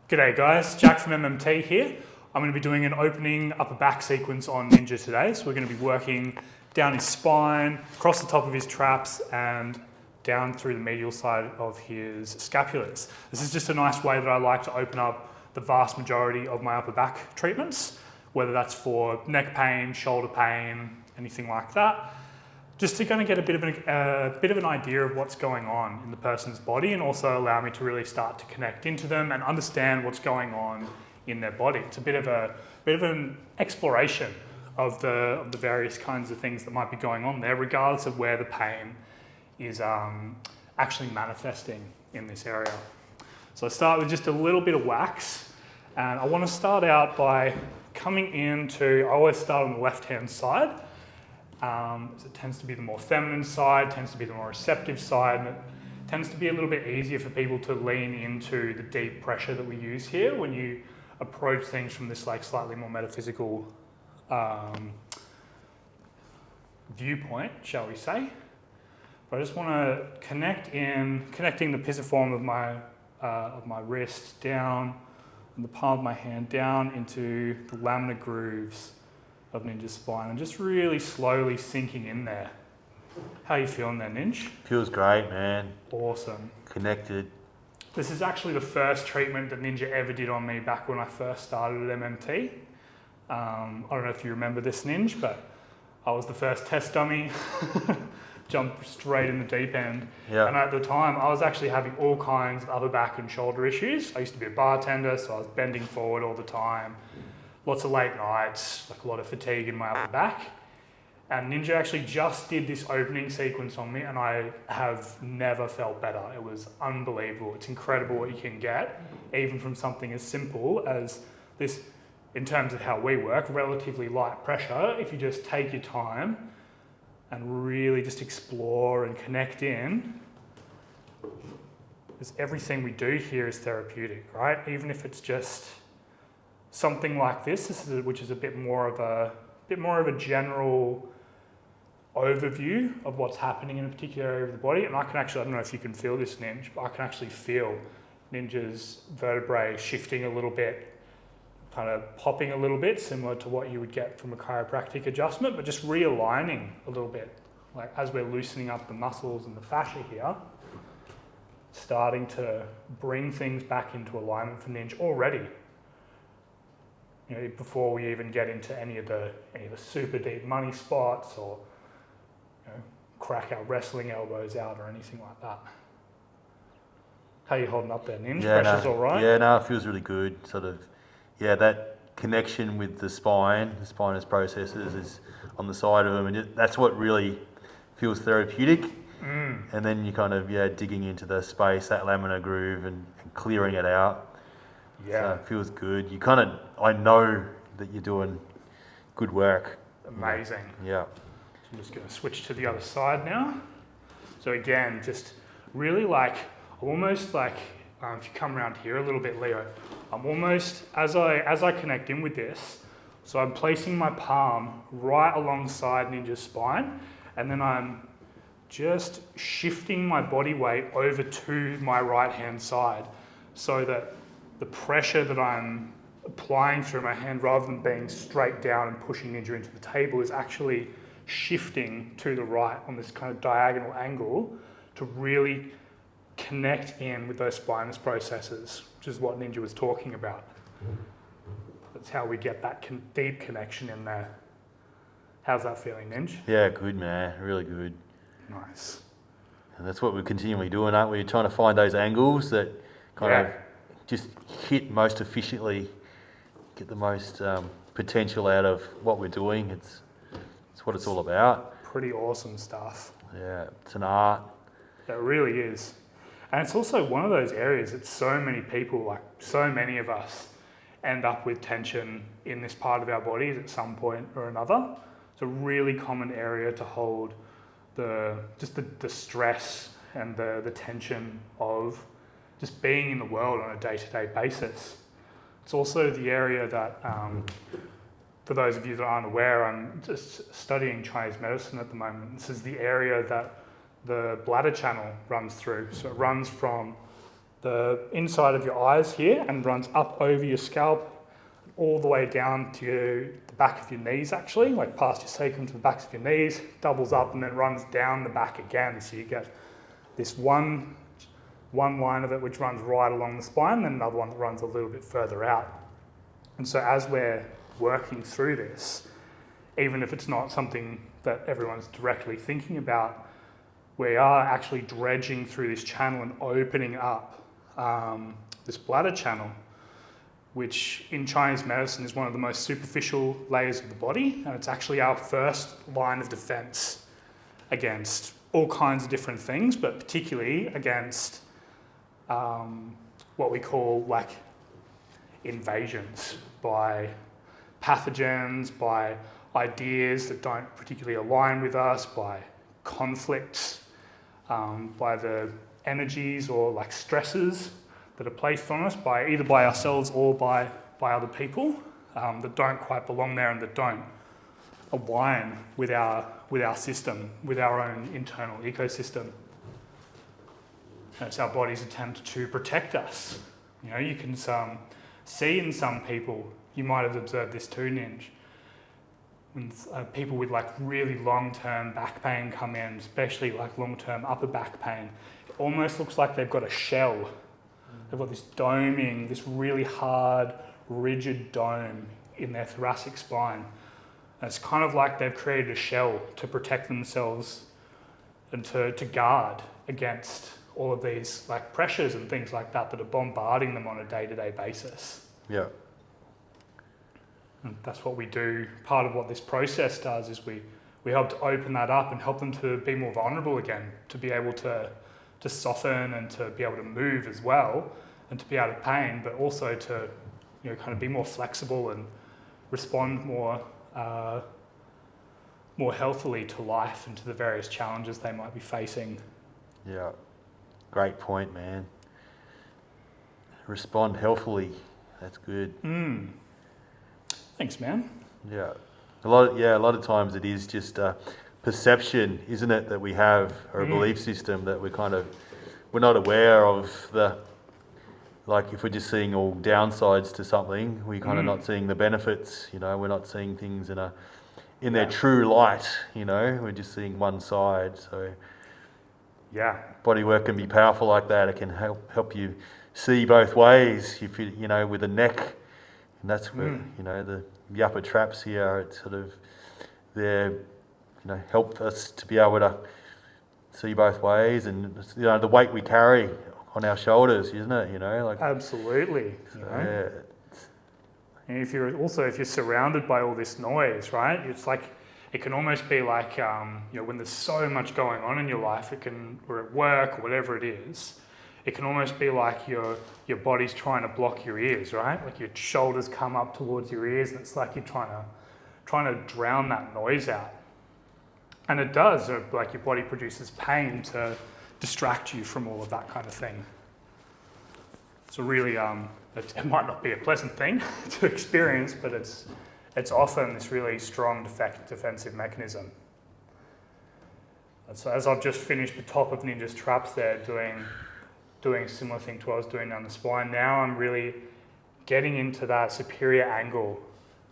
G'day guys, Jack from MMT here. I'm going to be doing an opening upper back sequence on Ninja today. So we're going to be working down his spine, across the top of his traps and down through the medial side of his scapulas. This is just a nice way that I like to open up the vast majority of my upper back treatments, whether that's for neck pain, shoulder pain, anything like that. Just to kind of get a bit of an idea of what's going on in the person's body and also allow me to really start to connect into them and understand what's going on in their body. It's a bit of an exploration of the various kinds of things that might be going on there, regardless of where the pain is actually manifesting in this area. So I start with just a little bit of wax, and I want to start out by coming into, I always start on the left-hand side. So it tends to be the more feminine side, tends to be the more receptive side, and it tends to be a little bit easier for people to lean into the deep pressure that we use here when you approach things from this like slightly more metaphysical viewpoint, shall we say. But I just want to connecting the pisiform of my wrist down and the palm of my hand down into the laminar grooves of Ninja's spine and just really slowly sinking in there. How are you feeling there, Ninj? Feels great, man. Awesome. Connected. This is actually the first treatment that Ninja ever did on me back when I first started at MMT. I don't know if you remember this, Ninj, but I was the first test dummy. Jumped straight in the deep end. Yeah. And at the time, I was actually having all kinds of upper back and shoulder issues. I used to be a bartender, so I was bending forward all the time. Lots of late nights, like a lot of fatigue in my upper back. And Ninja actually just did this opening sequence on me and I have never felt better. It was unbelievable. It's incredible what you can get, even from something as simple as this, in terms of how we work, relatively light pressure. If you just take your time and really just explore and connect in, because everything we do here is therapeutic, right? Even if it's just something like this, which is a bit more of a general overview of what's happening in a particular area of the body. And I don't know if you can feel this, Ninj, but I can actually feel Ninja's vertebrae shifting a little bit, kind of popping a little bit, similar to what you would get from a chiropractic adjustment, but just realigning a little bit. Like as we're loosening up the muscles and the fascia here, starting to bring things back into alignment for Ninja already. You know, before we even get into any of the super deep money spots or crack our wrestling elbows out or anything like that. How are you holding up there, Ninja? Pressure's all right? Yeah, no, it feels really good. Sort of, yeah, that connection with the spinous processes is on the side of them, and that's what really feels therapeutic. And then you kind of, digging into the space, that laminar groove and clearing it out. Yeah, so it feels good. I know that you're doing good work. Amazing. Yeah. So I'm just going to switch to the other side now. So again, just really almost like, if you come around here a little bit, Leo, I'm almost, as I connect in with this, so I'm placing my palm right alongside Ninja's spine, and then I'm just shifting my body weight over to my right-hand side so that the pressure that I'm applying through my hand, rather than being straight down and pushing Ninja into the table, is actually shifting to the right on this kind of diagonal angle to really connect in with those spinous processes, which is what Ninja was talking about. That's how we get that deep connection in there. How's that feeling, Ninja? Yeah, good, man. Really good. Nice. And that's what we're continually doing, aren't we? You're trying to find those angles that kind of just hit most efficiently, get the most potential out of what we're doing. It's what it's all about. Pretty awesome stuff. Yeah, it's an art. It really is. And it's also one of those areas that so many people, like so many of us, end up with tension in this part of our bodies at some point or another. It's a really common area to hold the stress and the tension of just being in the world on a day-to-day basis. It's also the area that, for those of you that aren't aware, I'm just studying Chinese medicine at the moment. This is the area that the bladder channel runs through. So it runs from the inside of your eyes here and runs up over your scalp all the way down to the back of your knees actually, like past your sacrum to the backs of your knees, doubles up and then runs down the back again. So you get this one line of it which runs right along the spine, then another one that runs a little bit further out. And so as we're working through this, even if it's not something that everyone's directly thinking about, we are actually dredging through this channel and opening up this bladder channel, which in Chinese medicine is one of the most superficial layers of the body, and it's actually our first line of defense against all kinds of different things, but particularly against what we call like invasions by pathogens, by ideas that don't particularly align with us, by conflicts, by the energies or like stresses that are placed on us by either by ourselves or by other people that don't quite belong there and that don't align with our system, with our own internal ecosystem. And it's our body's attempt to protect us. You know, you can see in some people, you might have observed this too, Ninj, when people with like really long-term back pain come in, especially like long-term upper back pain, it almost looks like they've got a shell. They've got this doming, this really hard, rigid dome in their thoracic spine. And it's kind of like they've created a shell to protect themselves and to guard against all of these like pressures and things like that that are bombarding them on a day-to-day basis. Yeah. And that's what we do. Part of what this process does is we help to open that up and help them to be more vulnerable again, to be able to soften and to be able to move as well and to be out of pain, but also to, you know, kind of be more flexible and respond more healthily to life and to the various challenges they might be facing. Yeah, great point, man. Respond healthily. That's good. Thanks, man. Yeah, a lot of times it is just a perception, isn't it, that we have, or a belief system that we're not aware of like if we're just seeing all downsides to something, we're kind of not seeing the benefits, you know, we're not seeing things in their true light, you know, we're just seeing one side. So yeah, bodywork can be powerful like that. It can help you see both ways. If you know, with the neck, and that's where you know the upper traps here. It's sort of they're, you know, help us to be able to see both ways, and you know the weight we carry on our shoulders, isn't it? You know, like absolutely. So, you know? And if you're surrounded by all this noise, right? It's like it can almost be like you know, when there's so much going on in your life, or at work or whatever it is. It can almost be like your body's trying to block your ears, right? Like your shoulders come up towards your ears, and it's like you're trying to drown that noise out. And it does. Like your body produces pain to distract you from all of that kind of thing. So really, it might not be a pleasant thing to experience, but it's often this really strong defensive mechanism. And so as I've just finished the top of Ninja's traps there, doing a similar thing to what I was doing down the spine. Now I'm really getting into that superior angle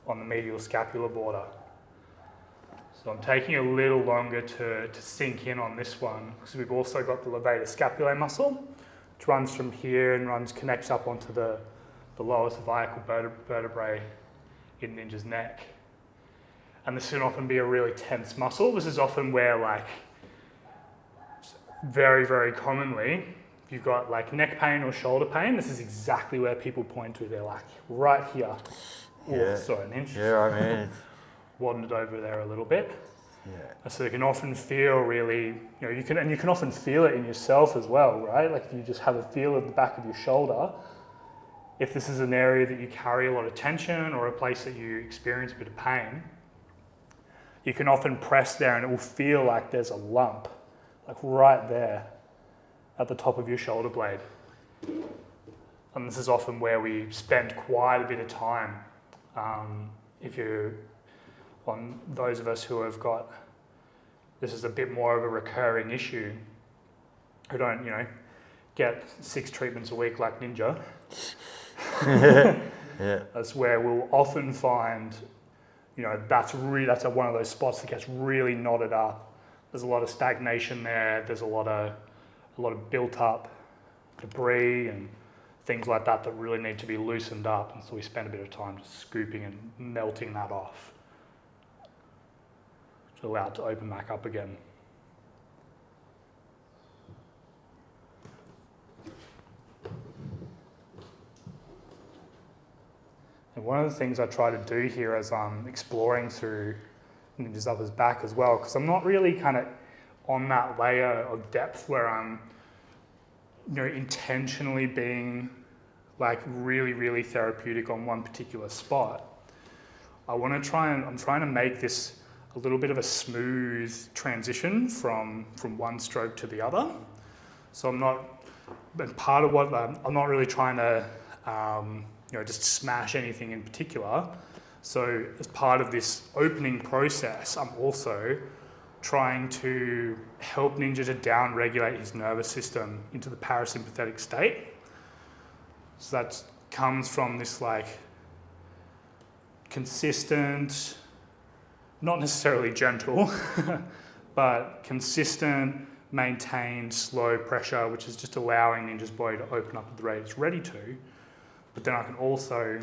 on the medial scapular border. So I'm taking a little longer to sink in on this one, because we've also got the levator scapulae muscle, which runs from here and connects up onto the lower cervical vertebrae in Ninja's neck. And this can often be a really tense muscle. This is often where, like, very, very commonly, if you've got like neck pain or shoulder pain, this is exactly where people point to. They're like, right here. Yeah. Sorry, an inch. Yeah, I mean, Wandered over there a little bit. yeah. So you can often feel really, you know, you can often feel it in yourself as well, right? Like if you just have a feel of the back of your shoulder, if this is an area that you carry a lot of tension or a place that you experience a bit of pain, you can often press there and it will feel like there's a lump, like right there at the top of your shoulder blade. And this is often where we spend quite a bit of time. If you're on those of us who have got, this is a bit more of a recurring issue, who don't, you know, get 6 treatments a week like Ninja, Yeah. that's where we'll often find, you know, that's one of those spots that gets really knotted up. There's a lot of stagnation there. There's a lot of built up debris and things like that that really need to be loosened up. And so we spend a bit of time just scooping and melting that off to allow it to open back up again. And one of the things I try to do here as I'm exploring through Ninja's upper's back as well, because I'm not really kind of on that layer of depth where I'm, you know, intentionally being like really, really therapeutic on one particular spot. I'm trying to make this a little bit of a smooth transition from one stroke to the other. So I'm not really trying to, you know, just smash anything in particular. So as part of this opening process, I'm also trying to help Ninja to down-regulate his nervous system into the parasympathetic state. So that comes from this like consistent, not necessarily gentle, but consistent, maintained, slow pressure, which is just allowing Ninja's body to open up at the rate it's ready to. But then I can also,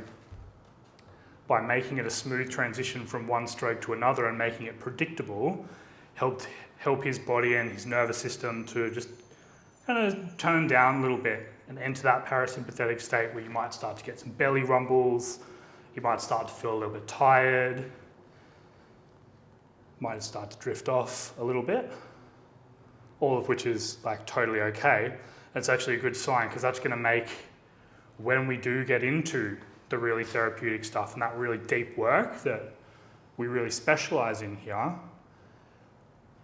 by making it a smooth transition from one stroke to another and making it predictable, help his body and his nervous system to just kind of tone down a little bit and enter that parasympathetic state where you might start to get some belly rumbles, you might start to feel a little bit tired, might start to drift off a little bit, all of which is like totally okay. It's actually a good sign because that's going to make, when we do get into the really therapeutic stuff and that really deep work that we really specialize in here,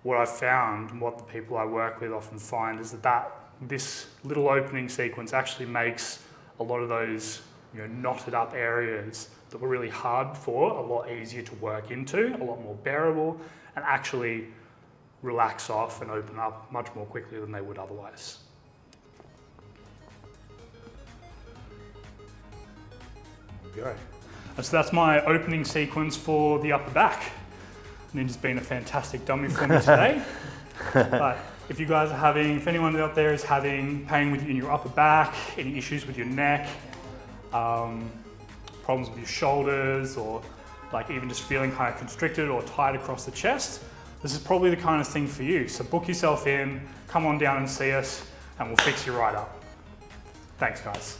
what I've found and what the people I work with often find is that this little opening sequence actually makes a lot of those, you know, knotted up areas that were really hard before a lot easier to work into, a lot more bearable, and actually relax off and open up much more quickly than they would otherwise. There we go. And so that's my opening sequence for the upper back. Ninja's been a fantastic dummy for me today. But if you guys are if anyone out there is having pain in your upper back, any issues with your neck, problems with your shoulders, or like even just feeling kind of constricted or tight across the chest, this is probably the kind of thing for you. So book yourself in, come on down and see us, and we'll fix you right up. Thanks, guys.